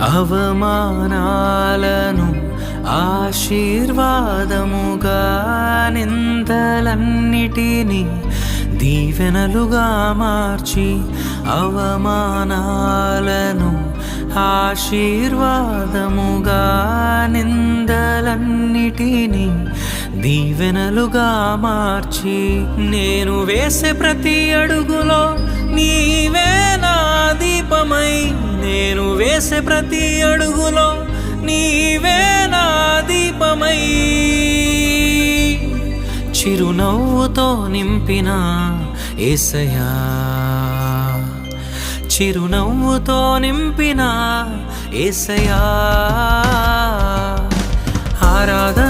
అవమానాలను ఆశీర్వాదముగా, నిందలన్నిటినీ దీవెనలుగా మార్చి, అవమానాలను ఆశీర్వాదముగా, నిందలన్నిటినీ దీవెనలుగా మార్చి, నేను వేసే ప్రతి అడుగులో నీవే నా దీపమై, నేను వేసే ప్రతి అడుగులో నీవే నా దీపమై, చిరునవ్వుతో నింపిన యేసయ్యా, చిరునవ్వుతో నింపిన యేసయ్యా, ఆరాధన